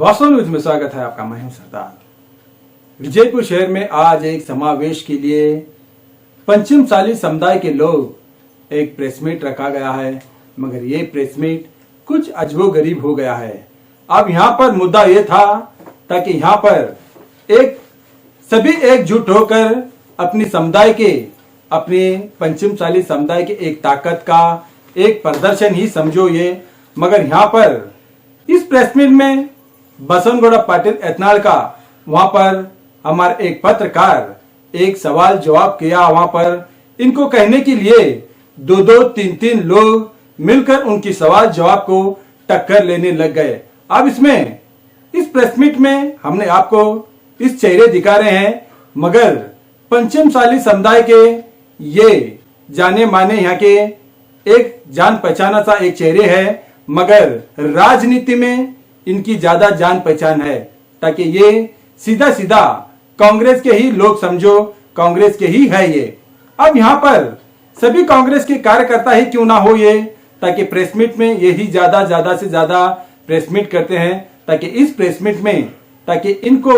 वास्तव न्यूज में स्वागत है आपका। मैं हूं सरदार। विजयपुर शहर में आज एक समावेश के लिए पंचमसाली समुदाय के लोग एक प्रेस मीट रखा गया है, मगर ये प्रेस मीट कुछ अजबो-गरीब हो गया है। अब यहाँ पर मुद्दा ये था ताकि यहाँ पर सभी एकजुट होकर अपनी समुदाय के, अपने पंचमसाली समुदाय के एक ताकत का एक प्रदर्शन ही समझो ये। मगर यहाँ पर इस प्रेस मीट में बसवनगौड़ा पाटिल एथनाल का वहां पर हमारे एक पत्रकार एक सवाल जवाब किया। वहां पर इनको कहने के लिए दो तीन लोग मिलकर उनकी सवाल जवाब को टक्कर लेने लग गए। अब इसमें इस प्रेस मीट में हमने आपको इस चेहरे दिखा रहे हैं, मगर पंचमसाली समुदाय के ये जाने माने यहाँ के एक जान पहचाना सा एक चेहरे है, मगर राजनीति में इनकी ज्यादा जान पहचान है, ताकि ये सीधा सीधा कांग्रेस के ही लोग समझो, कांग्रेस के ही है ये। अब यहाँ पर सभी कांग्रेस के कार्यकर्ता ही क्यों ना हो ये, ताकि प्रेस मीट में यही ज्यादा से ज्यादा प्रेस मीट करते हैं, ताकि इस प्रेस मीट में, ताकि इनको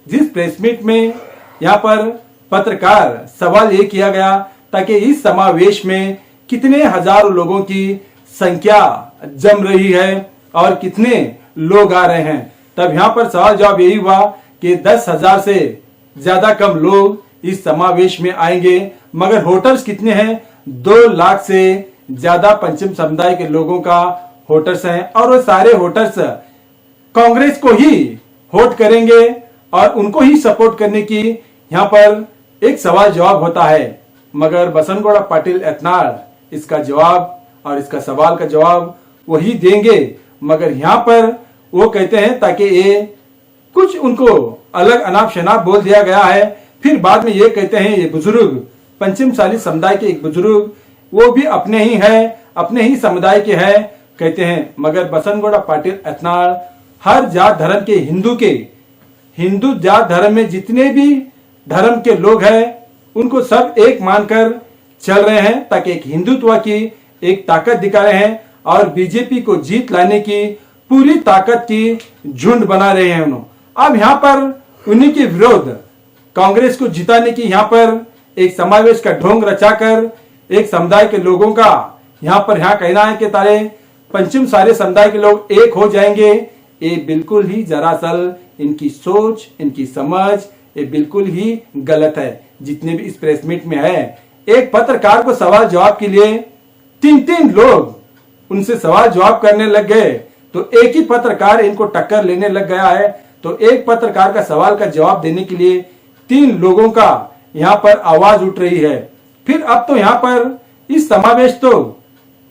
जिस प्रेस मीट में यहाँ पर पत्रकार सवाल ये किया गया ताकि इस समावेश में कितने हजारों लोगों की संख्या जम रही है और कितने लोग आ रहे हैं। तब यहाँ पर सवाल जवाब यही हुआ कि 10,000 से ज्यादा कम लोग इस समावेश में आएंगे, मगर वोटर्स कितने हैं? 2 लाख से ज्यादा पंचम समुदाय के लोगों का वोटर्स हैं और वो सारे वोटर्स कांग्रेस को ही वोट करेंगे और उनको ही सपोर्ट करने की यहाँ पर एक सवाल जवाब होता है। मगर बसवनगौड़ा पाटिल एथनाल इसका जवाब और इसका सवाल का जवाब वही देंगे, मगर यहाँ पर वो कहते हैं ताकि ये कुछ उनको अलग अनाप शनाप बोल दिया गया है। फिर बाद में ये कहते हैं ये बुजुर्ग पंचमसाली समुदाय के एक बुजुर्ग वो भी अपने ही है, अपने ही समुदाय के है कहते हैं। मगर बसवनगौड़ा पाटिल एथनाल हर जात धर्म के हिंदू जात धर्म में जितने भी धर्म के लोग हैं उनको सब एक मानकर चल रहे हैं, ताकि एक हिंदुत्व की एक ताकत दिखा रहे हैं और बीजेपी को जीत लाने की पूरी ताकत की झुंड बना रहे हैं उन्होंने। अब यहाँ पर उन्हीं के विरोध कांग्रेस को जिताने की यहाँ पर एक समावेश का ढोंग रचाकर एक समुदाय के लोगों का यहाँ कहना है कि तारे पंचमसाली समुदाय के लोग एक हो जाएंगे। ये बिल्कुल ही दरअसल इनकी सोच, इनकी समझ ये बिल्कुल ही गलत है। जितने भी इस प्रेस मीट में है, एक पत्रकार को सवाल जवाब के लिए 3 लोग उनसे सवाल जवाब करने लग गए, तो एक ही पत्रकार इनको टक्कर लेने लग गया है। तो एक पत्रकार का सवाल का जवाब देने के लिए 3 लोगों का यहाँ पर आवाज उठ रही है। फिर अब तो यहाँ पर इस समावेश तो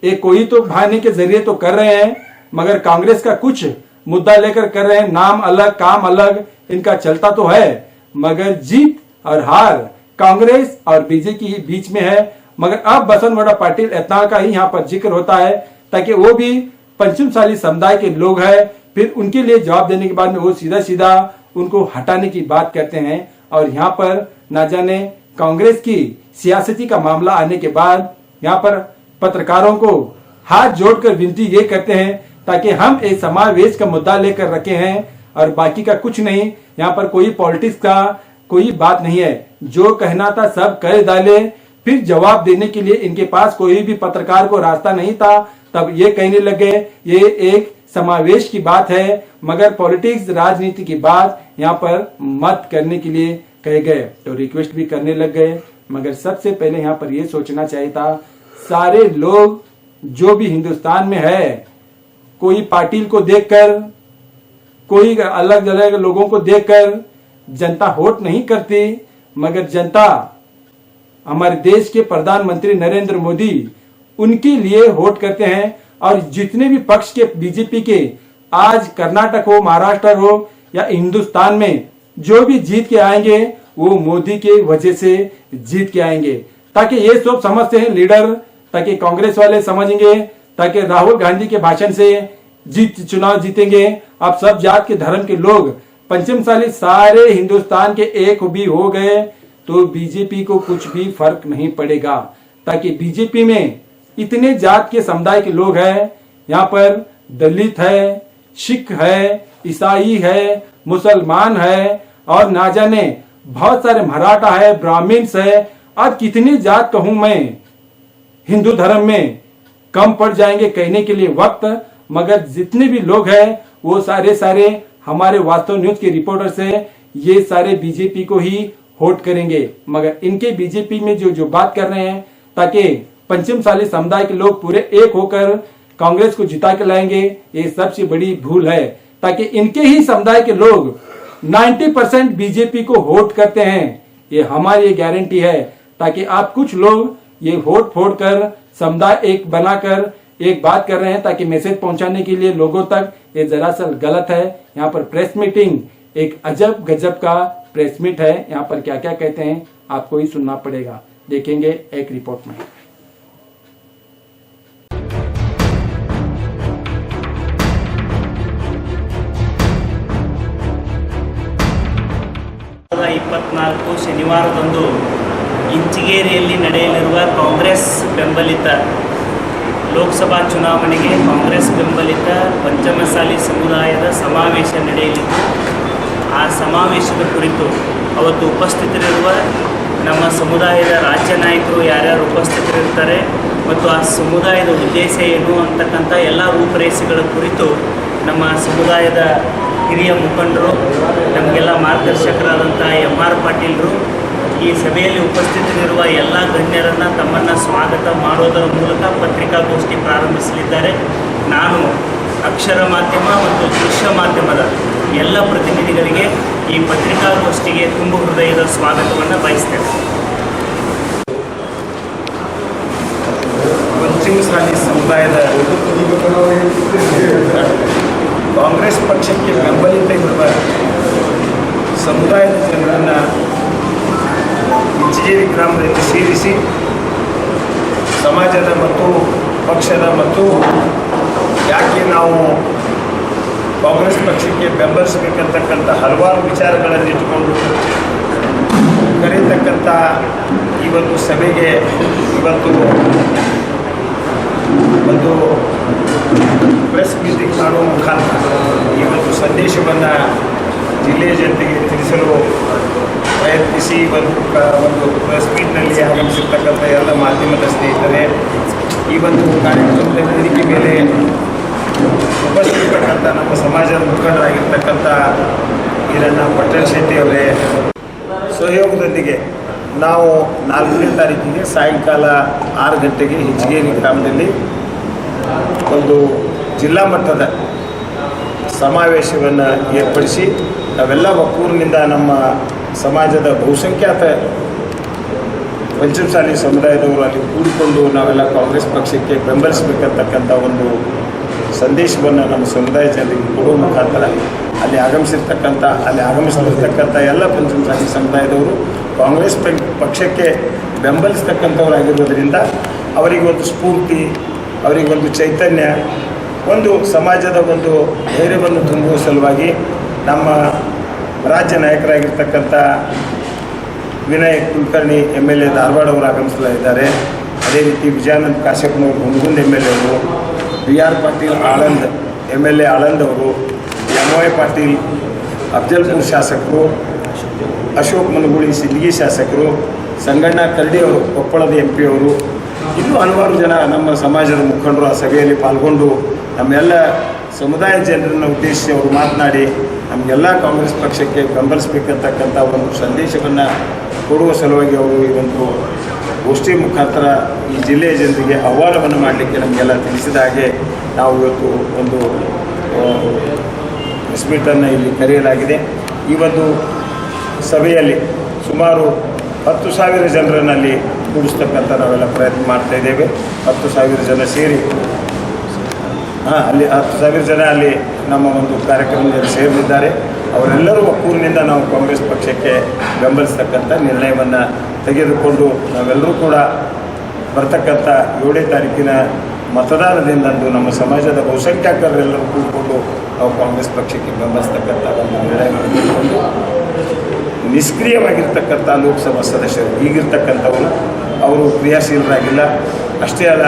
एक कोई तो भाने के जरिए तो कर रहे हैं, मगर कांग्रेस का कुछ मुद्दा लेकर कर रहे हैं, नाम अलग काम अलग इनका चलता तो है, मगर जीत और हार कांग्रेस और बीजेपी के बीच में है। मगर अब बसवनगौड़ा पाटिल एथनाल का ही यहाँ पर जिक्र होता है ताकि वो भी पंचमसाली समुदाय के लोग हैं। फिर उनके लिए जवाब देने के बाद में वो सीधा उनको हटाने की बात करते हैं। और यहाँ पर ना जाने कांग्रेस की सियासती का मामला आने के बाद यहाँ पर पत्रकारों को हाथ जोड़कर विनती ये करते हैं ताकि हम एक समावेश का मुद्दा लेकर रखे हैं और बाकी का कुछ नहीं। यहाँ पर कोई पॉलिटिक्स का कोई बात नहीं है, जो कहना था सब कह डाले। फिर जवाब देने के लिए इनके पास कोई भी पत्रकार को रास्ता नहीं था, तब ये कहने लगे ये एक समावेश की बात है, मगर पॉलिटिक्स राजनीति की बात यहाँ पर मत करने के लिए कहे गए। तो रिक्वेस्ट भी करने लग गए, मगर सबसे पहले यहाँ पर ये सोचना चाहिए था सारे लोग जो भी हिंदुस्तान में है, कोई पाटिल को देखकर, कोई अलग अलग लोगों को देखकर जनता वोट नहीं करती, मगर जनता हमारे देश के प्रधानमंत्री नरेंद्र मोदी उनके लिए वोट करते हैं। और जितने भी पक्ष के बीजेपी के आज कर्नाटक हो, महाराष्ट्र हो या हिंदुस्तान में जो भी जीत के आएंगे वो मोदी के वजह से जीत के आएंगे। ताकि ये सब समझते हैं लीडर, ताकि कांग्रेस वाले समझेंगे, ताकि राहुल गांधी के भाषण से चुनाव जीतेंगे। अब सब जात के धर्म के लोग पंचमसाली सारे हिंदुस्तान के एक भी हो गए तो बीजेपी को कुछ भी फर्क नहीं पड़ेगा। ताकि बीजेपी में इतने जात के समुदाय के लोग हैं, यहाँ पर दलित है, सिख है, ईसाई है, मुसलमान है और ना जाने बहुत सारे मराठा है, ब्राह्मण्स है। आज कितनी जात कहूं मैं हिंदू धर्म में, कम पड़ जाएंगे कहने के लिए वक्त, मगर जितने भी लोग हैं वो सारे हमारे वास्तव न्यूज के रिपोर्टर से ये सारे बीजेपी को ही वोट करेंगे। मगर इनके बीजेपी में जो बात कर रहे हैं ताकि पंचमसाली समुदाय के लोग पूरे एक होकर कांग्रेस को जिता के लाएंगे, ये सबसे बड़ी भूल है। ताकि इनके ही समुदाय के लोग 90% बीजेपी को वोट करते हैं, ये हमारी गारंटी है। ताकि आप कुछ लोग ये वोट फोड़ कर समुदाय एक बनाकर एक बात कर रहे हैं ताकि मैसेज पहुंचाने के लिए लोगों तक, ये दरअसल गलत है। यहाँ पर प्रेस मीटिंग एक अजब गजब का प्रेस मीट है। यहाँ पर क्या क्या कहते हैं आपको ही सुनना पड़ेगा, देखेंगे एक रिपोर्ट में। ಶನಿವಾರದಂದು ಇಂಚಿಗೇರಿಯಲ್ಲಿ ನಡೆಯಲಿರುವ ಕಾಂಗ್ರೆಸ್ ಬೆಂಬಲಿತ ಲೋಕಸಭಾ ಚುನಾವಣೆಗೆ ಕಾಂಗ್ರೆಸ್ ಬೆಂಬಲಿತ ಪಂಚಮಸಾಲಿ ಸಮುದಾಯದ ಸಮಾವೇಶ ನಡೆಯಲಿದ್ದು, ಆ ಸಮಾವೇಶದ ಕುರಿತು ಅವತ್ತು ಉಪಸ್ಥಿತರಿರುವ ನಮ್ಮ ಸಮುದಾಯದ ರಾಜ್ಯ ನಾಯಕರು ಯಾರ್ಯಾರು ಉಪಸ್ಥಿತರಿರ್ತಾರೆ ಮತ್ತು ಆ ಸಮುದಾಯದ ಉದ್ದೇಶ ಏನು ಅಂತಕ್ಕಂಥ ಎಲ್ಲ ರೂಪರೇಷೆಗಳ ಕುರಿತು ನಮ್ಮ ಸಮುದಾಯದ ಹಿರಿಯ ಮುಖಂಡರು, ನಮಗೆಲ್ಲ ಮಾರ್ಗದರ್ಶಕರಾದಂಥ MR ಪಾಟೀಲರು ಈ ಸಭೆಯಲ್ಲಿ ಉಪಸ್ಥಿತರಿರುವ ಎಲ್ಲ ಗಣ್ಯರನ್ನು ತಮ್ಮನ್ನು ಸ್ವಾಗತ ಮಾಡೋದರ ಮೂಲಕ ಪತ್ರಿಕಾಗೋಷ್ಠಿ ಪ್ರಾರಂಭಿಸಲಿದ್ದಾರೆ. ನಾನು ಅಕ್ಷರ ಮಾಧ್ಯಮ ಮತ್ತು ದೃಶ್ಯ ಮಾಧ್ಯಮದ ಎಲ್ಲ ಪ್ರತಿನಿಧಿಗಳಿಗೆ ಈ ಪತ್ರಿಕಾಗೋಷ್ಠಿಗೆ ತುಂಬ ಹೃದಯದ ಸ್ವಾಗತವನ್ನು ಬಯಸ್ತೇನೆ. ಪಂಚಮಸಾಲಿ ಸಮುದಾಯದ ಕಾಂಗ್ರೆಸ್ ಪಕ್ಷಕ್ಕೆ ಬೆಂಬಲಿತ ಇರುವ ಸಮುದಾಯದ ಜನರನ್ನು ಇಂಚಿಗೇರಿ ಗ್ರಾಮದಲ್ಲಿ ಸೇರಿಸಿ ಸಮಾಜದ ಮತ್ತು ಪಕ್ಷದ ಮತ್ತು ಯಾಕೆ ನಾವು ಕಾಂಗ್ರೆಸ್ ಪಕ್ಷಕ್ಕೆ ಬೆಂಬಲಿಸಬೇಕಂತಕ್ಕಂಥ ಹಲವಾರು ವಿಚಾರಗಳನ್ನು ಇಟ್ಟುಕೊಂಡು ಕರೆಯತಕ್ಕಂಥ ಈ ಒಂದು ಸಭೆಗೆ ಇವತ್ತು ಒಂದು ಪ್ರೆಸ್ ಮೀಟಿಂಗ್ ಮಾಡುವ ಮುಖಾಂತರ ಈ ಒಂದು ಸಂದೇಶವನ್ನು ಜಿಲ್ಲೆಯ ಜನತೆಗೆ ತಿಳಿಸಲು ಪ್ರಯತ್ನಿಸಿ ಒಂದು ಪ್ರೆಸ್ ಮೀಟ್ನಲ್ಲಿ ಆಗಮಿಸಿರ್ತಕ್ಕಂಥ ಎಲ್ಲ ಮಾಧ್ಯಮದ ಸ್ನೇಹಿತರೆ, ಈ ಒಂದು ಕಾರ್ಯಕ್ರಮದ ವೇದಿಕೆ ಮೇಲೆ ಉಪಸ್ಥಿತಕ್ಕಂಥ ನಮ್ಮ ಸಮಾಜದ ಮುಖಂಡರಾಗಿರ್ತಕ್ಕಂಥ ಈರಣ್ಣ ಪಟ್ಟಣ ಶೆಟ್ಟಿ ಅವರೇ ಸಹಯೋಗದೊಂದಿಗೆ ನಾವು 4ನೇ ತಾರೀಕಿಗೆ ಸಾಯಂಕಾಲ 6 ಗಂಟೆಗೆ ಇಂಚಿಗೇರಿ ಗ್ರಾಮದಲ್ಲಿ ಒಂದು ಜಿಲ್ಲಾ ಮಟ್ಟದ ಸಮಾವೇಶವನ್ನು ಏರ್ಪಡಿಸಿ ನಾವೆಲ್ಲ ಒಕ್ಕೂರಿನಿಂದ ನಮ್ಮ ಸಮಾಜದ ಬಹುಸಂಖ್ಯಾತ ಪಂಚಮಸಾಲಿ ಸಮುದಾಯದವರು ಅಲ್ಲಿ ಕೂಡಿಕೊಂಡು ನಾವೆಲ್ಲ ಕಾಂಗ್ರೆಸ್ ಪಕ್ಷಕ್ಕೆ ಬೆಂಬಲಿಸಬೇಕಂತಕ್ಕಂಥ ಒಂದು ಸಂದೇಶವನ್ನು ನಮ್ಮ ಸಮುದಾಯ ಜನರಿಗೆ ಕೊಡುವ ಮುಖಾಂತರ ಅಲ್ಲಿ ಆಗಮಿಸಿರ್ತಕ್ಕಂಥ ಎಲ್ಲ ಪಂಚಮಸಾಲಿ ಸಮುದಾಯದವರು ಕಾಂಗ್ರೆಸ್ ಪಕ್ಷಕ್ಕೆ ಬೆಂಬಲಿಸ್ತಕ್ಕಂಥವರಾಗಿರೋದ್ರಿಂದ ಅವರಿಗೊಂದು ಸ್ಫೂರ್ತಿ, ಅವರಿಗೊಂದು ಚೈತನ್ಯ, ಒಂದು ಸಮಾಜದ ಒಂದು ಧೈರ್ಯವನ್ನು ತುಂಬುವ ಸಲುವಾಗಿ ನಮ್ಮ ರಾಜ್ಯ ನಾಯಕರಾಗಿರ್ತಕ್ಕಂಥ ವಿನಯ್ ಕುಲಕರ್ಣಿ MLA ಧಾರವಾಡ ಅವರು ಆಗಮಿಸಲಿದ್ದಾರೆ. ಅದೇ ರೀತಿ ವಿಜಯಾನಂದ ಕಾಶ್ಯಪ್ನವರು ಹುಣಗುಂದ MLA ಅವರು, BR ಪಾಟೀಲ್ ಆಳಂದ್ MLA ಆಳಂದ್ ಅವರು, MY ಪಾಟೀಲ್ ಅಫಜಲ್ಪುರ್ ಶಾಸಕರು, ಅಶೋಕ್ ಮನಗೂಳಿ ಸಿಂದಗಿ ಶಾಸಕರು, ಸಂಗಣ್ಣ ಕರಡಿ ಅವರು ಕೊಪ್ಪಳದ MP ಅವರು, ಇನ್ನೂ ಹಲವಾರು ಜನ ನಮ್ಮ ಸಮಾಜದ ಮುಖಂಡರು ಆ ಸಭೆಯಲ್ಲಿ ಪಾಲ್ಗೊಂಡು ನಮ್ಮೆಲ್ಲ ಸಮುದಾಯ ಜನರನ್ನು ಉದ್ದೇಶಿಸಿ ಅವರು ಮಾತನಾಡಿ ನಮಗೆಲ್ಲ ಕಾಂಗ್ರೆಸ್ ಪಕ್ಷಕ್ಕೆ ಬೆಂಬಲಿಸಬೇಕಂತಕ್ಕಂಥ ಒಂದು ಸಂದೇಶವನ್ನು ಕೊಡುವ ಸಲುವಾಗಿ ಅವರು ಈ ಒಂದು ಗೋಷ್ಠಿ ಮುಖಾಂತರ ಈ ಜಿಲ್ಲೆಯ ಜನರಿಗೆ ಆಹ್ವಾನವನ್ನು ಮಾಡಲಿಕ್ಕೆ ನಮಗೆಲ್ಲ ತಿಳಿಸಿದ ಹಾಗೆ ನಾವು ಇವತ್ತು ಒಂದು ಪ್ರೆಸ್ ಮೀಟನ್ನು ಇಲ್ಲಿ ಕರೆಯಲಾಗಿದೆ. ಈ ಒಂದು ಸಭೆಯಲ್ಲಿ ಸುಮಾರು 10,000 ಜನರನ್ನಲ್ಲಿ ಕೂಡಿಸ್ತಕ್ಕಂಥ ನಾವೆಲ್ಲ ಪ್ರಯತ್ನ ಮಾಡ್ತಾಯಿದ್ದೇವೆ. 10,000 ಜನ ಸೇರಿ ಅಲ್ಲಿ 10,000 ಜನ ಅಲ್ಲಿ ನಮ್ಮ ಒಂದು ಕಾರ್ಯಕ್ರಮದಲ್ಲಿ ಸೇರಿದ್ದಾರೆ. ಅವರೆಲ್ಲರೂ ಒಕ್ಕೂರಿನಿಂದ ನಾವು ಕಾಂಗ್ರೆಸ್ ಪಕ್ಷಕ್ಕೆ ಬೆಂಬಲಿಸ್ತಕ್ಕಂಥ ನಿರ್ಣಯವನ್ನು ತೆಗೆದುಕೊಂಡು ನಾವೆಲ್ಲರೂ ಕೂಡ ಬರ್ತಕ್ಕಂಥ 7ನೇ ತಾರೀಕಿನ ಮತದಾನದಿಂದಂದು ನಮ್ಮ ಸಮಾಜದ ಬಹುಸಂಖ್ಯಾತರೆಲ್ಲರೂ ಕೂಡಿಕೊಂಡು ನಾವು ಕಾಂಗ್ರೆಸ್ ಪಕ್ಷಕ್ಕೆ ಬೆಂಬಲಿಸ್ತಕ್ಕಂಥ ಒಂದು ನಿರ್ಣಯವನ್ನು ತೆಗೆದುಕೊಂಡು ನಿಷ್ಕ್ರಿಯವಾಗಿರ್ತಕ್ಕಂಥ ಲೋಕಸಭಾ ಸದಸ್ಯರು ಈಗಿರ್ತಕ್ಕಂಥವರು ಅವರು ಕ್ರಿಯಾಶೀಲರಾಗಿಲ್ಲ. ಅಷ್ಟೇ ಅಲ್ಲ,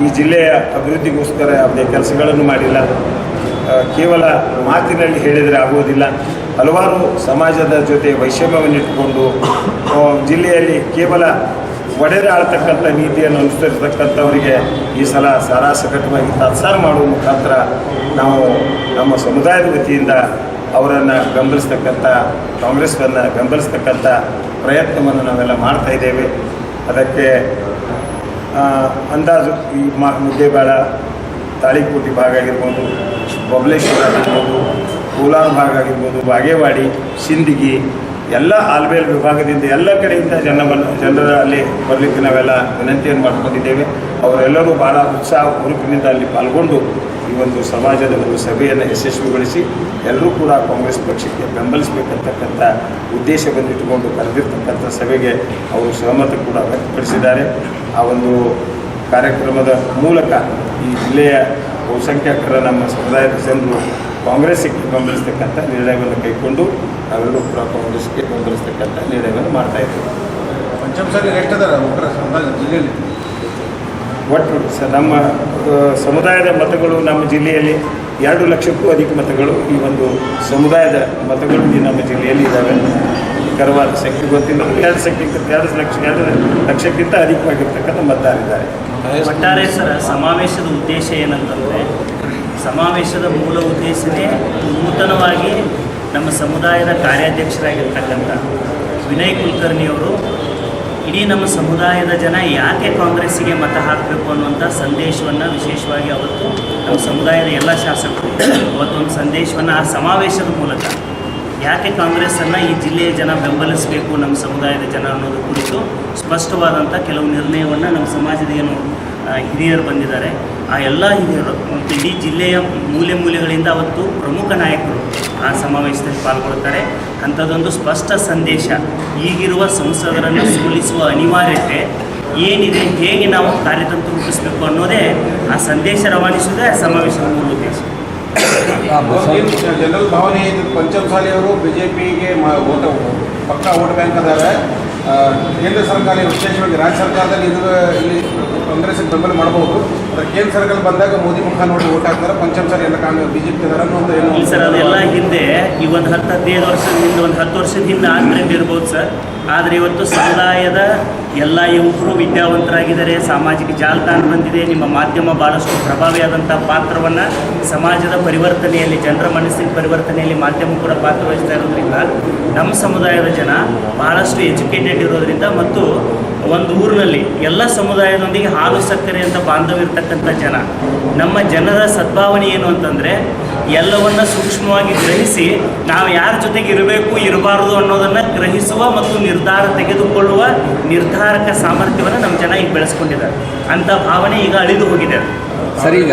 ಈ ಜಿಲ್ಲೆಯ ಅಭಿವೃದ್ಧಿಗೋಸ್ಕರ ಯಾವುದೇ ಕೆಲಸಗಳನ್ನು ಮಾಡಿಲ್ಲ. ಕೇವಲ ಮಾತಿನಲ್ಲಿ ಹೇಳಿದರೆ ಆಗುವುದಿಲ್ಲ. ಹಲವಾರು ಸಮಾಜದ ಜೊತೆ ವೈಷಮ್ಯವನ್ನಿಟ್ಟುಕೊಂಡು ಜಿಲ್ಲೆಯಲ್ಲಿ ಕೇವಲ ಒಡೆದು ಆಳ್ತಕ್ಕಂಥ ನೀತಿಯನ್ನು ಅನುಸರಿಸತಕ್ಕಂಥವರಿಗೆ ಈ ಸಲ ಸಾರಾಸಗಟವಾಗಿ ತಾತ್ಸಾರ ಮಾಡುವ ಮುಖಾಂತರ ನಾವು ನಮ್ಮ ಸಮುದಾಯದ ವತಿಯಿಂದ ಅವರನ್ನು ಬೆಂಬಲಿಸ್ತಕ್ಕಂಥ ಕಾಂಗ್ರೆಸ್ವನ್ನು ಬೆಂಬಲಿಸ್ತಕ್ಕಂಥ ಪ್ರಯತ್ನವನ್ನು ನಾವೆಲ್ಲ ಮಾಡ್ತಾ ಇದ್ದೇವೆ. ಅದಕ್ಕೆ ಅಂದಾಜು ಈ ಮುದ್ದೇಬೇಳ, ತಾಳಿಕೋಟೆ ಭಾಗ ಆಗಿರ್ಬೋದು, ಬಬಲೇಶ್ವರ ಆಗಿರ್ಬೋದು, ಕೋಲಾರ ಭಾಗ ಆಗಿರ್ಬೋದು, ಬಾಗೇವಾಡಿ, ಸಿಂದಗಿ ಎಲ್ಲ ಆಲ್ಬೇಲ್ ವಿಭಾಗದಿಂದ ಎಲ್ಲ ಕಡೆಯಿಂದ ಜನರಲ್ಲಿ ಬರಲಿಕ್ಕೆ ನಾವೆಲ್ಲ ವಿನಂತಿಯನ್ನು ಮಾಡಿಕೊಂಡಿದ್ದೇವೆ. ಅವರೆಲ್ಲರೂ ಭಾಳ ಉತ್ಸಾಹ ಹುರುಪಿನಿಂದ ಅಲ್ಲಿ ಪಾಲ್ಗೊಂಡು ಈ ಒಂದು ಸಮಾಜದ ಒಂದು ಸಭೆಯನ್ನು ಯಶಸ್ವಿಗೊಳಿಸಿ ಎಲ್ಲರೂ ಕೂಡ ಕಾಂಗ್ರೆಸ್ ಪಕ್ಷಕ್ಕೆ ಬೆಂಬಲಿಸಬೇಕಂತಕ್ಕಂಥ ಉದ್ದೇಶವನ್ನು ಇಟ್ಟುಕೊಂಡು ಕರೆದಿರ್ತಕ್ಕಂಥ ಸಭೆಗೆ ಅವರು ಸಹಮತ ಕೂಡ ವ್ಯಕ್ತಪಡಿಸಿದ್ದಾರೆ. ಆ ಒಂದು ಕಾರ್ಯಕ್ರಮದ ಮೂಲಕ ಈ ಜಿಲ್ಲೆಯ ಬಹುಸಂಖ್ಯಾತರ ನಮ್ಮ ಸಮುದಾಯದ ಜನರು ಕಾಂಗ್ರೆಸ್ಸಿಗೆ ಬೆಂಬಲಿಸ್ತಕ್ಕಂಥ ನಿರ್ಣಯವನ್ನು ಕೈಗೊಂಡು ನಾವೆಲ್ಲರೂ ಕೂಡ ಕಾಂಗ್ರೆಸ್ಗೆ ಬೆಂಬಲಿಸ್ತಕ್ಕಂಥ ನಿರ್ಣಯವನ್ನು ಮಾಡ್ತಾ ಇದ್ದೇವೆ. ಪಂಚಮಸಾಲಿ ಎಷ್ಟಿದ್ದಾರೆ ಜಿಲ್ಲೆಯಲ್ಲಿ? ಒಟ್ಟು ನಮ್ಮ ಸಮುದಾಯದ ಮತಗಳು ನಮ್ಮ ಜಿಲ್ಲೆಯಲ್ಲಿ 2 ಲಕ್ಷಕ್ಕೂ ಅಧಿಕ ಮತಗಳು ಈ ಒಂದು ಸಮುದಾಯದ ಮತಗಳು ಈ ನಮ್ಮ ಜಿಲ್ಲೆಯಲ್ಲಿ ಇದ್ದಾವೆ. ನಿಖರವಾದ ಸಂಖ್ಯೆ ಗೊತ್ತಿಲ್ಲ. 2 ಲಕ್ಷಕ್ಕಿಂತ ಅಧಿಕವಾಗಿರ್ತಕ್ಕಂಥ ಮತದಾರರಿದ್ದಾರೆ. ಒಟ್ಟಾರೆ ಸರ್, ಸಮಾವೇಶದ ಉದ್ದೇಶ ಏನಂತಂದರೆ, ಸಮಾವೇಶದ ಮೂಲ ಉದ್ದೇಶನೇ ನೂತನವಾಗಿ ನಮ್ಮ ಸಮುದಾಯದ ಕಾರ್ಯಾಧ್ಯಕ್ಷರಾಗಿರ್ತಕ್ಕಂಥ ವಿನಯ್ ಕುಲಕರ್ಣಿಯವರು ಇಡೀ ನಮ್ಮ ಸಮುದಾಯದ ಜನ ಯಾಕೆ ಕಾಂಗ್ರೆಸ್ಸಿಗೆ ಮತ ಹಾಕಬೇಕು ಅನ್ನುವಂಥ ಸಂದೇಶವನ್ನು ವಿಶೇಷವಾಗಿ ಅವತ್ತು ನಮ್ಮ ಸಮುದಾಯದ ಎಲ್ಲ ಶಾಸಕರು ಅವತ್ತೊಂದು ಸಂದೇಶವನ್ನು ಆ ಸಮಾವೇಶದ ಮೂಲಕ ಯಾಕೆ ಕಾಂಗ್ರೆಸ್ಸನ್ನು ಈ ಜಿಲ್ಲೆಯ ಜನ ಬೆಂಬಲಿಸಬೇಕು, ನಮ್ಮ ಸಮುದಾಯದ ಜನ ಅನ್ನೋದು ಕುರಿತು ಸ್ಪಷ್ಟವಾದಂಥ ಕೆಲವು ನಿರ್ಣಯವನ್ನು ನಮ್ಮ ಸಮಾಜದ ಏನು ಹಿರಿಯರು ಬಂದಿದ್ದಾರೆ, ಆ ಎಲ್ಲ ಹಿರಿಯರು ಮತ್ತು ಇಡೀ ಜಿಲ್ಲೆಯ ಮೂಲೆ ಮೂಲೆಗಳಿಂದ ಅವತ್ತು ಪ್ರಮುಖ ನಾಯಕರು ಆ ಸಮಾವೇಶದಲ್ಲಿ ಪಾಲ್ಗೊಳ್ತಾರೆ. ಅಂಥದ್ದೊಂದು ಸ್ಪಷ್ಟ ಸಂದೇಶ, ಈಗಿರುವ ಸಂಸದರನ್ನು ಸೋಲಿಸುವ ಅನಿವಾರ್ಯತೆ ಏನಿದೆ, ಹೇಗೆ ನಾವು ಕಾರ್ಯತಂತ್ರ ರೂಪಿಸಬೇಕು ಅನ್ನೋದೇ ಆ ಸಂದೇಶ ರವಾನಿಸುವುದೇ ಆ ಸಮಾವೇಶದ ಮೂಲ ಉದ್ದೇಶ. ಜನರಲ್ ಭಾವನೆ ಇದು, ಪಂಚಮಸಾಲಿಯವರು ಬಿಜೆಪಿಗೆ ಪಕ್ಕಾ ವೋಟ್ ಬ್ಯಾಂಕ್ ಅದಾವೆ. ಕೇಂದ್ರ ಸರ್ಕಾರ ವಿಶೇಷವಾಗಿ ರಾಜ್ಯ ಸರ್ಕಾರದಲ್ಲಿ ಇಲ್ಲಿ ಕಾಂಗ್ರೆಸ್ಗೆ ಬೆಂಬಲ ಮಾಡಬಹುದು. ಕೇಂದ್ರ ಸರ್ಕಾರ ಬಂದಾಗ ಮೋದಿ ಮುಖ ನೋಡಿ ವೋಟ್ ಹಾಕ್ತಾರೆ. ಪಂಚಮಸಾಲಿ ಎಲ್ಲ ಬಿಜೆಪಿ ಅನ್ನೋದು ಏನು ಸರ್, ಅದೆಲ್ಲ ಹಿಂದೆ ಈ ಒಂದು 10-15 ವರ್ಷದ ಹಿಂದೆ, ಒಂದು 10 ವರ್ಷದ ಹಿಂದೆ ಆ ಟ್ರೆಂಡ್ ಇರ್ಬೋದು ಸರ್. ಆದರೆ ಇವತ್ತು ಸಮುದಾಯದ ಎಲ್ಲ ಯುವಕರು ವಿದ್ಯಾವಂತರಾಗಿದ್ದಾರೆ, ಸಾಮಾಜಿಕ ಜಾಲತಾಣ ಬಂದಿದೆ, ನಿಮ್ಮ ಮಾಧ್ಯಮ ಭಾಳಷ್ಟು ಪ್ರಭಾವಿಯಾದಂಥ ಪಾತ್ರವನ್ನು ಸಮಾಜದ ಪರಿವರ್ತನೆಯಲ್ಲಿ, ಜನರ ಮನಸ್ಸಿನ ಪರಿವರ್ತನೆಯಲ್ಲಿ ಮಾಧ್ಯಮ ಕೂಡ ಪಾತ್ರವಹಿಸ್ತಾ ಇರೋದ್ರಿಂದ ನಮ್ಮ ಸಮುದಾಯದ ಜನ ಭಾಳಷ್ಟು ಎಜುಕೇಟೆಡ್ ಇರೋದ್ರಿಂದ ಮತ್ತು ಒಂದು ಊರಿನಲ್ಲಿ ಎಲ್ಲ ಸಮುದಾಯದೊಂದಿಗೆ ಹಾಲು ಸಕ್ಕರೆ ಅಂತ ಬಾಂಧವ್ಯ ಇರ್ತಕ್ಕಂಥ ಜನ, ನಮ್ಮ ಜನರ ಸದ್ಭಾವನೆ ಏನು ಅಂತಂದರೆ ಎಲ್ಲವನ್ನು ಸೂಕ್ಷ್ಮವಾಗಿ ಗ್ರಹಿಸಿ ನಾವು ಯಾರ ಜೊತೆಗೆ ಇರಬೇಕು ಇರಬಾರ್ದು ಅನ್ನೋದನ್ನು ಗ್ರಹಿಸುವ ಮತ್ತು ನಿರ್ಧಾರ ತೆಗೆದುಕೊಳ್ಳುವ ನಿರ್ಧಾರಕ ಸಾಮರ್ಥ್ಯವನ್ನು ನಮ್ಮ ಜನ ಈಗ ಬೆಳೆಸ್ಕೊಂಡಿದ್ದಾರೆ. ಅಂಥ ಭಾವನೆ ಈಗ ಅಳಿದು ಹೋಗಿದೆ. ಸರ್, ಈಗ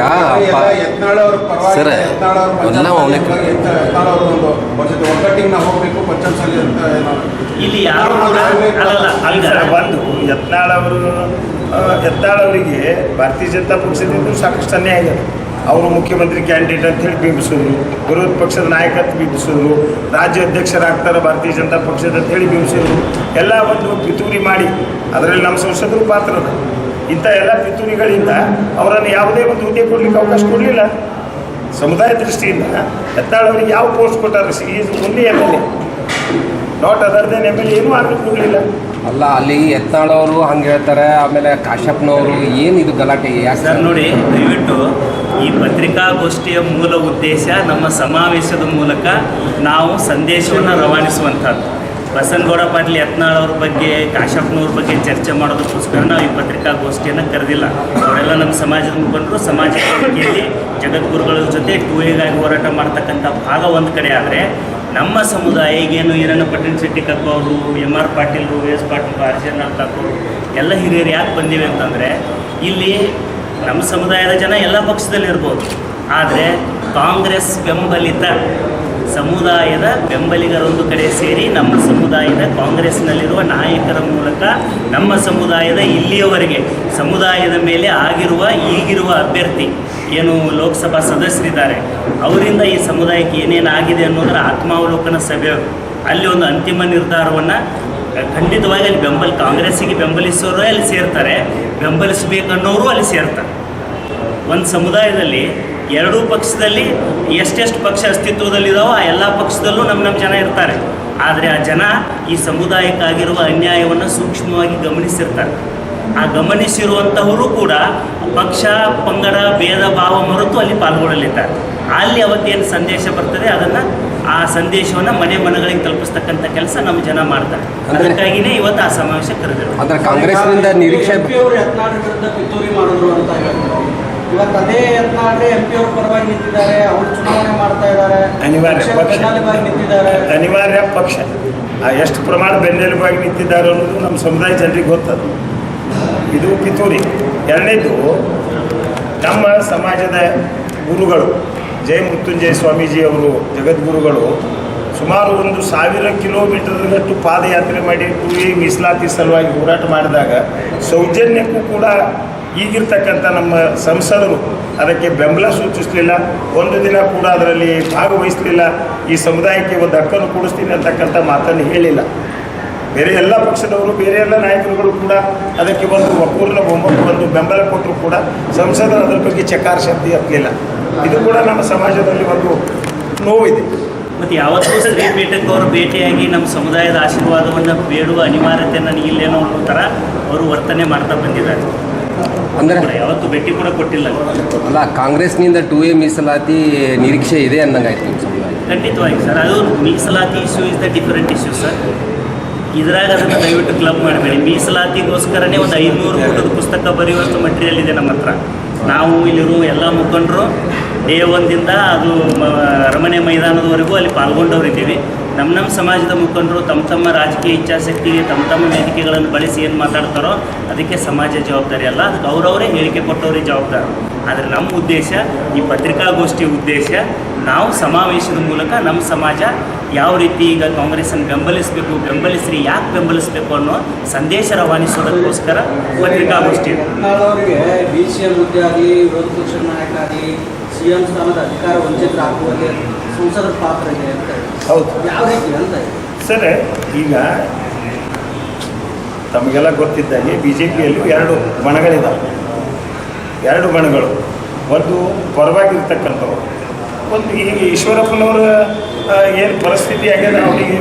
ಸರ್ ಒಗ್ಗಟ್ಟಿಗೆ ನಾವು ಹೋಗಬೇಕು ಪಂಚಮಸಾಲಿ ಅಂತ ಇಲ್ಲಿ ಯಾರು ಒಂದು ಯತ್ನಾಳ್ ಅವರಿಗೆ ಭಾರತೀಯ ಜನತಾ ಪಕ್ಷದಿಂದ ಸಾಕಷ್ಟು ಅನ್ಯಾಯ ಇದೆ. ಅವರು ಮುಖ್ಯಮಂತ್ರಿ ಕ್ಯಾಂಡಿಡೇಟ್ ಅಂತೇಳಿ ಬಿಂಬಿಸಿದ್ರು, ವಿರೋಧ ಪಕ್ಷದ ನಾಯಕತ್ವ ಬಿಂಬಿಸಿದ್ರು, ರಾಜ್ಯ ಅಧ್ಯಕ್ಷರಾಗ್ತಾರೆ ಭಾರತೀಯ ಜನತಾ ಪಕ್ಷದ ಅಂತೇಳಿ ಬಿಂಬಿಸಿದ್ರು. ಎಲ್ಲ ಒಂದು ಪಿತೂರಿ ಮಾಡಿ ಅದರಲ್ಲಿ ನಮ್ಮ ಸಂಸದರು ಪಾತ್ರದ ಇಂಥ ಎಲ್ಲ ಪಿತೂರಿಗಳಿಂದ ಅವರನ್ನು ಯಾವುದೇ ಒಂದು ಹುದ್ದೆ ಕೊಡಲಿಕ್ಕೆ ಅವಕಾಶ ಕೊಡಲಿಲ್ಲ. ಸಮುದಾಯ ದೃಷ್ಟಿಯಿಂದ ಯತ್ನಾಳ್ ಅವರಿಗೆ ಯಾವ ಪೋಸ್ಟ್ ಕೊಟ್ಟಾರೆ? Is only MLA, not other then MLA. ಏನೂ ಆಗಲಿಕ್ಕೆ ಕೊಡಲಿಲ್ಲ. ಅಲ್ಲ, ಅಲ್ಲಿ ಯತ್ನಾಳವರು ಹಂಗೆ ಹೇಳ್ತಾರೆ, ಆಮೇಲೆ ಕಾಶ್ಯಪ್ನವರು ಏನಿದು ಗಲಾಟೆ? ಸರ್ ನೋಡಿ, ದಯವಿಟ್ಟು ಈ ಪತ್ರಿಕಾಗೋಷ್ಠಿಯ ಮೂಲ ಉದ್ದೇಶ ನಮ್ಮ ಸಮಾವೇಶದ ಮೂಲಕ ನಾವು ಸಂದೇಶವನ್ನು ರವಾನಿಸುವಂಥದ್ದು. ಬಸನಗೌಡ ಪಾಟೀಲ್ ಯತ್ನಾಳ್ ಅವ್ರ ಬಗ್ಗೆ, ಕಾಶ್ಯಪ್ನವ್ರ ಬಗ್ಗೆ ಚರ್ಚೆ ಮಾಡೋದಕ್ಕೋಸ್ಕರ ನಾವು ಈ ಪತ್ರಿಕಾಗೋಷ್ಠಿಯನ್ನು ಕರೆದಿಲ್ಲ. ಅವರೆಲ್ಲ ನಮ್ಮ ಸಮಾಜದ ಮುಖಂಡರು, ಸಮಾಜ ವೇದಿಕೆಯಲ್ಲಿ ಜಗದ್ಗುರುಗಳ ಜೊತೆ ಟೂಯಿಗಾಗಿ ಹೋರಾಟ ಮಾಡ್ತಕ್ಕಂಥ ಭಾಗ ಒಂದು ಕಡೆ. ಆದರೆ ನಮ್ಮ ಸಮುದಾಯ ಈಗೇನು ಈರಣ್ಣ ಪಟ್ಟಣ ಶೆಟ್ಟಿ ಕಪ್ಪ ಅವರು, MR ಪಾಟೀಲ್ರು, VS ಪಾಟೀಲ್, RJ ನಾಲ್ಕರು ಎಲ್ಲ ಹಿರಿಯರು ಯಾಕೆ ಬಂದಿವೆ ಅಂತಂದರೆ, ಇಲ್ಲಿ ನಮ್ಮ ಸಮುದಾಯದ ಜನ ಎಲ್ಲ ಪಕ್ಷದಲ್ಲಿ ಇರ್ಬೋದು, ಆದರೆ ಕಾಂಗ್ರೆಸ್ ಬೆಂಬಲಿತ ಸಮುದಾಯದ ಬೆಂಬಲಿಗರೊಂದು ಕಡೆ ಸೇರಿ ನಮ್ಮ ಸಮುದಾಯದ ಕಾಂಗ್ರೆಸ್ನಲ್ಲಿರುವ ನಾಯಕರ ಮೂಲಕ ನಮ್ಮ ಸಮುದಾಯದ ಇಲ್ಲಿಯವರೆಗೆ ಸಮುದಾಯದ ಮೇಲೆ ಈಗಿರುವ ಅಭ್ಯರ್ಥಿ ಏನು ಲೋಕಸಭಾ ಸದಸ್ಯರಿದ್ದಾರೆ ಅವರಿಂದ ಈ ಸಮುದಾಯಕ್ಕೆ ಏನೇನಾಗಿದೆ ಅನ್ನೋದರ ಆತ್ಮಾವಲೋಕನ ಸಭೆ, ಅಲ್ಲಿ ಒಂದು ಅಂತಿಮ ನಿರ್ಧಾರವನ್ನು ಖಂಡಿತವಾಗಿ ಅಲ್ಲಿ ಕಾಂಗ್ರೆಸ್ಸಿಗೆ ಬೆಂಬಲಿಸೋರು ಅಲ್ಲಿ ಸೇರ್ತಾರೆ, ಬೆಂಬಲಿಸಬೇಕನ್ನೋರು ಅಲ್ಲಿ ಸೇರ್ತಾರೆ. ಒಂದು ಸಮುದಾಯದಲ್ಲಿ ಎರಡೂ ಪಕ್ಷದಲ್ಲಿ ಎಷ್ಟೆಷ್ಟು ಪಕ್ಷ ಅಸ್ತಿತ್ವದಲ್ಲಿದ್ದಾವೋ ಆ ಎಲ್ಲ ಪಕ್ಷದಲ್ಲೂ ನಮ್ಮ ಜನ ಇರ್ತಾರೆ. ಆದರೆ ಆ ಜನ ಈ ಸಮುದಾಯಕ್ಕಾಗಿರುವ ಅನ್ಯಾಯವನ್ನು ಸೂಕ್ಷ್ಮವಾಗಿ ಗಮನಿಸಿರ್ತಾರೆ. ಆ ಗಮನಿಸಿರುವಂತಹವರು ಕೂಡ ಪಕ್ಷ ಪಂಗಡ ಭೇದ ಭಾವ ಮರೆತು ಅಲ್ಲಿ ಪಾಲ್ಗೊಳ್ಳಲಿದ್ದಾರೆ. ಅಲ್ಲಿ ಅವತ್ತೇನು ಸಂದೇಶ ಬರ್ತದೆ ಅದನ್ನು ಆ ಸಂದೇಶವನ್ನು ಮನೆ ಮನೆಗಳಿಗೆ ತಲುಪಿಸ್ತಕ್ಕಂಥ ಕೆಲಸ ನಮ್ಮ ಜನ ಮಾಡ್ತಾರೆ. ಅದಕ್ಕಾಗಿಯೇ ಇವತ್ತು ಆ ಸಮಾವೇಶ ಕರೆದರು. ಅಂದ್ರೆ ಕಾಂಗ್ರೆಸ್ನಿಂದ ನಿರೀಕ್ಷೆ ಅವರು ಯತ್ನಾಳ್ ವಿರುದ್ಧ ಪಿತೂರಿ ಮಾಡಿದ್ರು ಅಂತ ಹೇಳ್ತಾರೆ. ಇವತ್ತು ಅದೇ ಯತ್ನಾಳ್ MP ಅವರು ಪರವಾಗಿ ನಿಂತಿದ್ದಾರೆ, ಅವರು ಚುನಾವಣೆ ಮಾಡ್ತಾ ಇದ್ದಾರೆ, ಬೆನ್ನೆಲುಬಾಗಿ ನಿಂತಿದ್ದಾರೆ. ಅನಿವಾರ್ಯ ಪಕ್ಷ ಎಷ್ಟು ಪ್ರಮಾಣ ಬೆನ್ನೆಲುಬಾಗಿ ನಿಂತಿದ್ದಾರೆ ಅನ್ನೋದು ನಮ್ಮ ಸಮುದಾಯ ಜನರಿಗೆ ಗೊತ್ತದ. ಇದು ಪಿತೂರಿ. ಎರಡನೇದು, ನಮ್ಮ ಸಮಾಜದ ಗುರುಗಳು ಜಯ ಮೃತ್ಯುಂಜಯ ಸ್ವಾಮೀಜಿ ಅವರು ಜಗದ್ಗುರುಗಳು ಸುಮಾರು 1,000 ಕಿಲೋಮೀಟರ್ಗಷ್ಟು ಪಾದಯಾತ್ರೆ ಮಾಡಿ ಈ ಮೀಸಲಾತಿ ಸಲುವಾಗಿ ಹೋರಾಟ ಮಾಡಿದಾಗ ಸೌಜನ್ಯಕ್ಕೂ ಕೂಡ ಈಗಿರ್ತಕ್ಕಂಥ ನಮ್ಮ ಸಂಸದರು ಅದಕ್ಕೆ ಬೆಂಬಲ ಸೂಚಿಸಲಿಲ್ಲ. ಒಂದು ದಿನ ಕೂಡ ಅದರಲ್ಲಿ ಭಾಗವಹಿಸಲಿಲ್ಲ. ಈ ಸಮುದಾಯಕ್ಕೆ ಒಂದು ಹಕ್ಕನ್ನು ಕೊಡಿಸ್ತೀನಿ ಅಂತಕ್ಕಂಥ ಮಾತನ್ನು ಹೇಳಿಲ್ಲ. ಬೇರೆ ಎಲ್ಲ ಪಕ್ಷದವರು, ಬೇರೆ ಎಲ್ಲ ನಾಯಕರುಗಳು ಕೂಡ ಅದಕ್ಕೆ ಒಂದು ಒಕ್ಕೂರಿನ ಒಂದು ಬೆಂಬಲ ಕೊಟ್ಟರು ಕೂಡ ಸಂಸದರು ಅದರ ಬಗ್ಗೆ ಚಕಾರ ಶಬ್ದ ಎತ್ತಲಿಲ್ಲ. ಇದು ಕೂಡ ನಮ್ಮ ಸಮಾಜದಲ್ಲಿ ಒಂದು ನೋವಿದೆ. ಮತ್ತು ಯಾವತ್ತೂ ಶ್ರೀಪೀಠಕ್ಕೆ ಅವರು ಭೇಟಿಯಾಗಿ ನಮ್ಮ ಸಮುದಾಯದ ಆಶೀರ್ವಾದವನ್ನು ಬೇಡುವ ಅನಿವಾರ್ಯತೆಯನ್ನು ಇಲ್ಲೇನೋ ಅನ್ನೋ ಥರ ಅವರು ವರ್ತನೆ ಮಾಡ್ತಾ ಬಂದಿದ್ದಾರೆ. ಅಂದರೆ ಯಾವತ್ತೂ ಭೇಟಿ ಕೂಡ ಕೊಟ್ಟಿಲ್ಲ. ಅಲ್ಲ, ಕಾಂಗ್ರೆಸ್ನಿಂದ 2A ಮೀಸಲಾತಿ ನಿರೀಕ್ಷೆ ಇದೆ ಅನ್ನಂಗಾಯ್ತು ನಿಮ್ಮ ಸಮುದಾಯ. ಖಂಡಿತವಾಗಿ ಸರ್, ಅದು ಮೀಸಲಾತಿ issue is the different issue sir. ಇದ್ರಾಗ ಅದನ್ನು ದಯವಿಟ್ಟು ಕ್ಲಬ್ ಮಾಡಬೇಡಿ. ಮೀಸಲಾತಿಗೋಸ್ಕರನೇ ಒಂದು 500 ಪುಟದ ಪುಸ್ತಕ ಬರೆಯುವಷ್ಟು ಮಟೀರಿಯಲ್ ಇದೆ ನಮ್ಮ ಹತ್ರ. ನಾವು ಇಲ್ಲಿರೋ ಎಲ್ಲ ಮುಖಂಡರು ಡೇ 1ದಿಂದ ಅದು ಅರಮನೆ ಮೈದಾನದವರೆಗೂ ಅಲ್ಲಿ ಪಾಲ್ಗೊಂಡವರಿದ್ದೀವಿ. ನಮ್ಮ ಸಮಾಜದ ಮುಖಂಡರು ತಮ್ಮ ರಾಜಕೀಯ ಇಚ್ಛಾಶಕ್ತಿಗೆ ತಮ್ಮ ವೇದಿಕೆಗಳನ್ನು ಬಳಸಿ ಏನು ಮಾತಾಡ್ತಾರೋ ಅದಕ್ಕೆ ಸಮಾಜ ಜವಾಬ್ದಾರಿ ಅಲ್ಲ, ಅದಕ್ಕೆ ಅವರವರೇ ಹೇಳಿಕೆ ಕೊಟ್ಟವರೇ ಜವಾಬ್ದಾರಿ. ಆದರೆ ನಮ್ಮ ಉದ್ದೇಶ, ಈ ಪತ್ರಿಕಾಗೋಷ್ಠಿಯ ಉದ್ದೇಶ, ನಾವು ಸಮಾವೇಶದ ಮೂಲಕ ನಮ್ಮ ಸಮಾಜ ಯಾವ ರೀತಿ ಈಗ ಕಾಂಗ್ರೆಸ್ಸನ್ನು ಬೆಂಬಲಿಸ್ರಿ, ಯಾಕೆ ಬೆಂಬಲಿಸಬೇಕು ಅನ್ನೋ ಸಂದೇಶ ರವಾನಿಸೋದಕ್ಕೋಸ್ಕರ ಪತ್ರಿಕಾಗೋಷ್ಠಿ. ಯತ್ನಾಳ್ BCM ಹುದ್ದೆ ಆಗಲಿ, ವಿರೋಧ ಪಕ್ಷದ ನಾಯಕ ಆಗಲಿ, CM ಸ್ಥಾನದ ಅಧಿಕಾರ ವಂಚಿತರಾಗುವಲ್ಲಿ ಸಂಸದರ ಪಾತ್ರ ಇದೆ ಅಂತ. ಹೌದು, ಯಾವ ರೀತಿ ಅಂತ ಸರ್. ಈಗ ತಮಗೆಲ್ಲ ಗೊತ್ತಿದ್ದಾಗೆ BJPಯಲ್ಲಿ 2 ಬಣಗಳಿದ್ದಾವೆ. 2 ಬಣಗಳು. ಒಂದು ಪರವಾಗಿರ್ತಕ್ಕಂಥವ್ರು, ಒಂದು ಈ ಈಶ್ವರಪ್ಪನವರ ಏನು ಪರಿಸ್ಥಿತಿ ಆಗ್ಯದ ಅವರಿಗೆ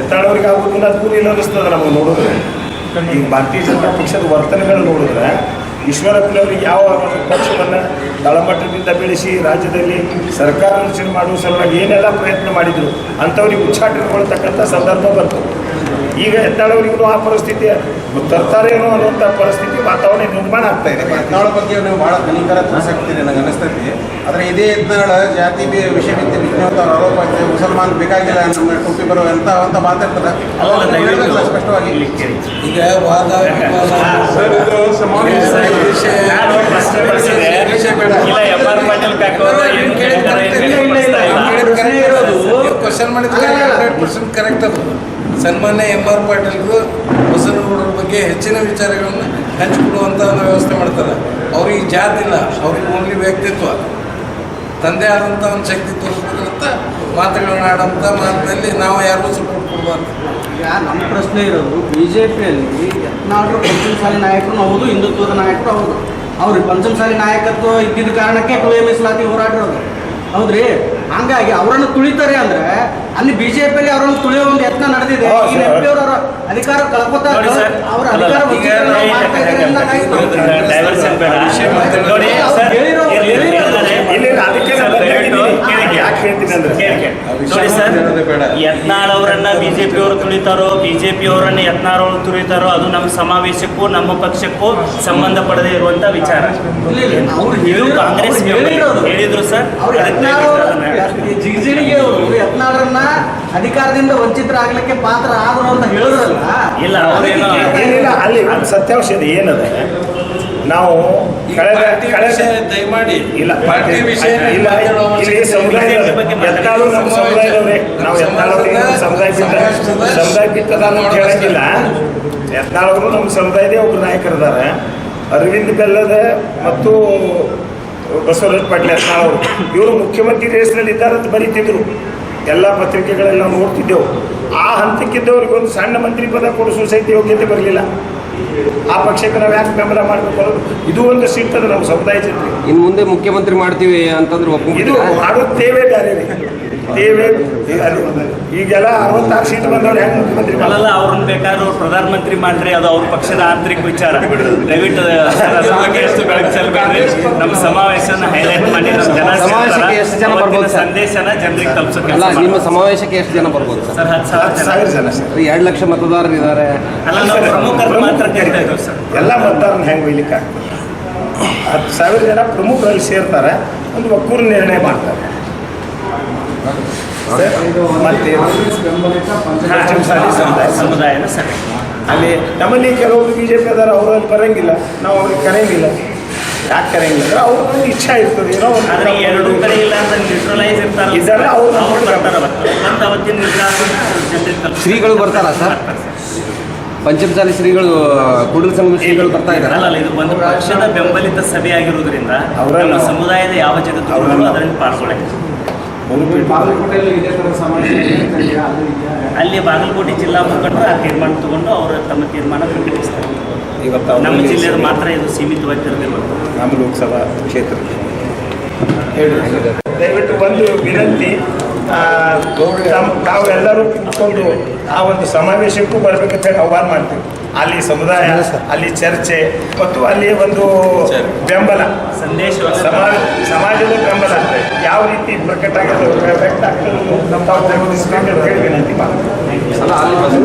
ಎತ್ತಾಳವ್ರಿಗೆ ಆಗೋದಿಲ್ಲ, ದೂರ ಇಲ್ಲ ಅನ್ನಿಸ್ತದೆ ನಮಗೆ ನೋಡಿದ್ರೆ. ಈಗ ಭಾರತೀಯ ಜನತಾ ಪಕ್ಷದ ವರ್ತನೆಗಳು ನೋಡಿದ್ರೆ ಈಶ್ವರಪ್ಪನವ್ರಿಗೆ ಯಾವ ಒಂದು ಪಕ್ಷವನ್ನು ತಳಮಟ್ಟದಿಂದ ಬೆಳೆಸಿ ರಾಜ್ಯದಲ್ಲಿ ಸರ್ಕಾರ ರಚನೆ ಮಾಡುವ ಸಲುವಾಗಿ ಏನೆಲ್ಲ ಪ್ರಯತ್ನ ಮಾಡಿದರು ಅಂಥವ್ರಿಗೆ ಉಚ್ಚಾಟನೆಗೊಳ್ತಕ್ಕಂಥ ಸಂದರ್ಭ ಬಂತು. ಈಗ ಎತ್ತಾಳವರಿಗೂ ಆ ಪರಿಸ್ಥಿತಿ ತರ್ತಾರೇನೋ ಅನ್ನುವಂಥ ಪರಿಸ್ಥಿತಿ ವಾತಾವರಣ ನಿರ್ಮಾಣ ಆಗ್ತಾ ಇದೆ. ಯತ್ನಾಳ್ ಬಗ್ಗೆ ನೀವು ಭಾಳ ಘನೀಕರ ತಿಳಿಸಾಕ್ತೀರಿ, ನನಗೆ ಅನಿಸ್ತೈತಿ. ಆದರೆ ಇದೇ ಯತ್ನಾಳ್ ಜಾತಿ ವಿಷಯ ವಿಜ್ಞಾನ ಆರೋಪ ಐತೆ, ಮುಸಲ್ಮಾನ್ ಬೇಕಾಗಿಲ್ಲ ನಮ್ಮ ಟೋಪಿ ಬರೋ ಅಂತ ಮಾತಾಡ್ತಾರೆ. ಅವೆಲ್ಲ ಸ್ಪಷ್ಟವಾಗಿ ಈಗ ವಾದ ಕ್ವಶನ್ ಮಾಡಿದ್ರೆ 100% ಕರೆಕ್ಟ್. ಅದು ಸನ್ಮಾನ್ಯ MR ಪಾಟೀಲ್ರು ಬಸವನಗೌಡರ ಬಗ್ಗೆ ಹೆಚ್ಚಿನ ವಿಚಾರಗಳನ್ನು ಹಂಚಿಕೊಡುವಂಥ ವ್ಯವಸ್ಥೆ ಮಾಡ್ತಾರೆ. ಅವ್ರಿಗೆ ಜಾತಿ ಇಲ್ಲ, ಅವ್ರಿಗೆ ಓನ್ಲಿ ವ್ಯಕ್ತಿತ್ವ, ತಂದೆ ಆದಂಥ ಒಂದು ಶಕ್ತಿ ತೋರಿಸ್ಬೇಕಂತ ಮಾತುಗಳನ್ನ ಆಡೋಂಥ ಮಾತಿನಲ್ಲಿ ನಾವು ಯಾರಿಗೂ ಸಪೋರ್ಟ್ ಕೊಡಬಾರ್ದು. ಈಗ ನಮ್ಮ ಪ್ರಶ್ನೆ ಇರೋದು, BJPಯಲ್ಲಿ ಯತ್ನಾಳ್ ಪಂಚಮಸಾಲಿ ನಾಯಕರು ಹೌದು, ಹಿಂದುತ್ವದ ನಾಯಕರು ಹೌದು. ಅವ್ರಿಗೆ ಪಂಚಮಸಾಲಿ ನಾಯಕತ್ವ ಇದ್ದಿದ್ದ ಕಾರಣಕ್ಕೆ 2A ಮೀಸಲಾತಿ ಹೋರಾಟ ಇರೋದು, ಹೌದ್ರಿ. ಹಂಗಾಗಿ ಅವರನ್ನು ತುಳಿತಾರೆ ಅಂದ್ರೆ ಅಲ್ಲಿ BJPಯಲ್ಲಿ ಅವರನ್ನು ತುಳಿಯೋ ಒಂದು ಯತ್ನ ನಡೆದಿದೆ. ಈ MP ಅವರ ಅಧಿಕಾರ ಕಳ್ಕೊತಾ ಅವರ ಅಧಿಕಾರ ಡೈವರ್ಷನ್ ಬೇಡ ನೋಡಿ ಸರ್. ನೋಡಿ ಸರ್, ಯತ್ನಾಳ್ ಅವರನ್ನ BJP ಅವರು ತುಳಿತಾರೋ, BJP ಅವರನ್ನ ಯತ್ನಾಳ್ ಅವರು ತುಳಿತಾರೋ, ಅದು ನಮ್ಮ ಸಮಾವೇಶಕ್ಕೂ ನಮ್ಮ ಪಕ್ಷಕ್ಕೂ ಸಂಬಂಧಪಡದೇ ಇರುವಂತ ವಿಚಾರ. ಇದು ಕಾಂಗ್ರೆಸ್ ಹೇಳಿದ್ರು ಸರ್. ಜಿಗಜಿಣಿಗೆ ಅವರು ಯತ್ನಾಳರನ್ನ ಅಧಿಕಾರದಿಂದ ವಂಚಿತರಾಗ್ಲಿಕ್ಕೆ ಪಾತ್ರ ಆದ್ರು ಅಂತ ಹೇಳಿದ್ರಲ್ಲ. ಇಲ್ಲ, ಏನಿಲ್ಲ, ಅಲ್ಲಿ ಒಂದು ಸತ್ಯಾಂಶ ಇದೆ. ಏನದ, ನಾವು ದಯಮಾಡಿ ಇಲ್ಲ ಪಾರ್ಟಿ ವಿಷಯ ಇಲ್ಲ, ಇಲ್ಲಿ ಎತ್ತಾಳು ನಮ್ಮ ಸಮುದಾಯದವರೇ. ನಾವು ಎತ್ತಾಳವ್ರಿಗೆ ಸಮುದಾಯ ಬಿತ್ತದ ಅಂತ ಹೇಳಂಗಿಲ್ಲ. ಯತ್ನಾಳವರು ನಮ್ಮ ಸಮುದಾಯದೇ ಒಬ್ಬರು ನಾಯಕರಿದ್ದಾರೆ. ಅರವಿಂದ್ ಬೆಲ್ಲದ ಮತ್ತು ಬಸವರಾಜ ಪಾಟೀಲ್ ಯತ್ನಾಳವರು ಇವರು ಮುಖ್ಯಮಂತ್ರಿ ರೇಸ್ನಲ್ಲಿ ಇದ್ದಾರೆ ಅಂತ ಬರೀತಿದ್ರು. ಎಲ್ಲ ಪತ್ರಿಕೆಗಳೆಲ್ಲ ನೋಡ್ತಿದ್ದೆವು. ಆ ಹಂತಕ್ಕಿದ್ದವ್ರಿಗೆ ಒಂದು ಸಣ್ಣ ಮಂತ್ರಿ ಪದ ಕೊಡಿಸುವ ಸಹಿತ ಯೋಗ್ಯತೆ ಬರಲಿಲ್ಲ. ಆ ಪಕ್ಷಕ್ಕೆ ನಾವು ಯಾಕೆ ಬೆಂಬಲ ಮಾಡಬೇಕು ಅನ್ನೋದು ಇದು ಒಂದು ಸಿಗ್ತದೆ ನಮ್ಮ ಸಮುದಾಯ ಜೊತೆ. ಇನ್ನು ಮುಂದೆ ಮುಖ್ಯಮಂತ್ರಿ ಮಾಡ್ತೀವಿ ಅಂತಂದ್ರೆ ಇದು ಒಪ್ಪಿಗೆ ಮಾಡುತ್ತೇವೆ ಬೇರೆ ತೇವೆ ಈಗೆಲ್ಲ 66 ಸೀಟ್ ಬಂದವ್ರು ಹೆಂಗೆ ಮುಖ್ಯಮಂತ್ರಿ ಅಲ್ಲಲ್ಲ, ಅವ್ರನ್ನ ಬೇಕಾದ್ರೆ ಅವ್ರು ಪ್ರಧಾನಮಂತ್ರಿ ಮಾಡ್ರಿ, ಅದು ಅವ್ರ ಪಕ್ಷದ ಆಂತರಿಕ ವಿಚಾರ. ದಯವಿಟ್ಟು ಅದ್ರ ಬಗ್ಗೆ ಎಷ್ಟು ಬೆಳಕು ಚೆಲ್ಲಬೇಡ್ರಿ. ನಮ್ಮ ಸಮಾವೇಶನ ಹೈಲೈಟ್ ಮಾಡಿ ನಮ್ಮ ಜನ ಸಮಾವೇಶಕ್ಕೆ ಎಷ್ಟು ಜನ ಬರ್ಬೋದು ಸರ್? ಸಂದೇಶನ ಜನರಿಗೆ ತಲುಪಿಸೋಕೆ ಅಲ್ಲ, ನಿಮ್ಮ ಸಮಾವೇಶಕ್ಕೆ ಎಷ್ಟು ಜನ ಬರ್ಬೋದು ಸರ್? ಸರ್ 10,000 ಜನ. 10,000 ಜನ ಸರ್. 2 ಲಕ್ಷ ಮತದಾರರು ಇದ್ದಾರೆ. ಅಲ್ಲ, ನಾವು ಪ್ರಮುಖರು ಮಾತ್ರ ಕೇಳ್ತಾ ಇದ್ದೀವಿ ಸರ್. ಎಲ್ಲ ಮತದಾರನ ಹೆಂಗೆ ಒಯ್ಲಿಕ್ಕೆ ಆಗ್ತದೆ? 10,000 ಜನ ಪ್ರಮುಖರಲ್ಲಿ ಸೇರ್ತಾರೆ, ಒಂದು ಒಕ್ಕೂರು ನಿರ್ಣಯ ಮಾಡ್ತಾರೆ. ಮತ್ತೆ ಪಂಚಮಸಾಲಿ ಸಮುದಾಯದ ಸಭೆ ಅಲ್ಲಿ ನಮ್ಮಲ್ಲಿ ಕೆಲವೊಬ್ರು BJP ಅದಾರ, ಅವ್ರಲ್ಲಿ ಬರಂಗಿಲ್ಲ, ನಾವು ಅವ್ರಿಗೆ ಕರೆಯಂಗಿಲ್ಲ. ಯಾಕೆ ಕರೆಯಂಗಿಲ್ಲ ಅಂದ್ರೆ ಅವ್ರ ಇಚ್ಛಾ ಇರ್ತದೆ, ಏನೋ ಒಂದು ಆದ್ರೆ ಎರಡೂ ಕಡೆ ಇಲ್ಲ ಅಂತ ನ್ಯೂಟ್ರಲೈಸ್ ಇರ್ತಾರೆ. ಇದೆಲ್ಲ ಅವ್ರು ಬರ್ತಾರೆ ಮತ್ತು ಅವತ್ತಿನ ನಿರ್ಧಾರ ಜನರಿಗೆ ತಲುಪಿಸ್ತಾರೆ. ಶ್ರೀಗಳು ಬರ್ತಾರಾ ಸರ್? ಪಂಚಮಸಾಲಿ ಶ್ರೀಗಳು, ಕೂಡಲ ಸಂಗಮ ಶ್ರೀಗಳು ಬರ್ತಾ ಇದ್ದಾರೆ. ಅಲ್ಲ, ಇದು ಒಂದು ಪಕ್ಷದ ಬೆಂಬಲಿತ ಸಭೆ ಆಗಿರುವುದರಿಂದ ಅವರನ್ನ- ನಮ್ಮ ಸಮುದಾಯದ ಯಾವ ಜಗತ್ತು ಅದರಲ್ಲಿ ಪಾಲ್ಗೊಳ್ಳಿ. ಬಾಗಲಕೋಟೆಯಲ್ಲಿ ಇದೇ ಥರ ಸಮಾವೇಶ ಅಲ್ಲಿ ಬಾಗಲಕೋಟೆ ಜಿಲ್ಲಾ ಮುಖಂಡರು ಆ ತೀರ್ಮಾನ ತಗೊಂಡು ಅವರು ತಮ್ಮ ತೀರ್ಮಾನ ಪ್ರಕಟಿಸ್ತಾರೆ. ಇವತ್ತು ನಮ್ಮ ಜಿಲ್ಲೆಯಲ್ಲಿ ಮಾತ್ರ ಇದು ಸೀಮಿತವಾಗಿರಲಿಲ್ಲ. ನಮ್ಮ ಲೋಕಸಭಾ ಕ್ಷೇತ್ರಕ್ಕೆ ದಯವಿಟ್ಟು ಒಂದು ವಿನಂತಿ, ನಾವು ಎಲ್ಲರೂ ಕೂತ್ಕೊಂಡು ಆ ಒಂದು ಸಮಾವೇಶಕ್ಕೂ ಬರಬೇಕಂತ ಹೇಳಿ ಆಹ್ವಾನ ಮಾಡ್ತೀವಿ. ಅಲ್ಲಿ ಸಮುದಾಯ, ಅಲ್ಲಿ ಚರ್ಚೆ ಮತ್ತು ಅಲ್ಲಿ ಒಂದು ಬೆಂಬಲ, ಸಂದೇಶವನ್ನು ಸಮಾಜದ ಬೆಂಬಲ ಯಾವ ರೀತಿ ಪ್ರಕಟ ಆಗೋದು ವ್ಯಕ್ತ ಆಗ್ತದೆ, ನಮ್ಮ ವಿನಂತಿ ಮಾಡ್ತೀವಿ.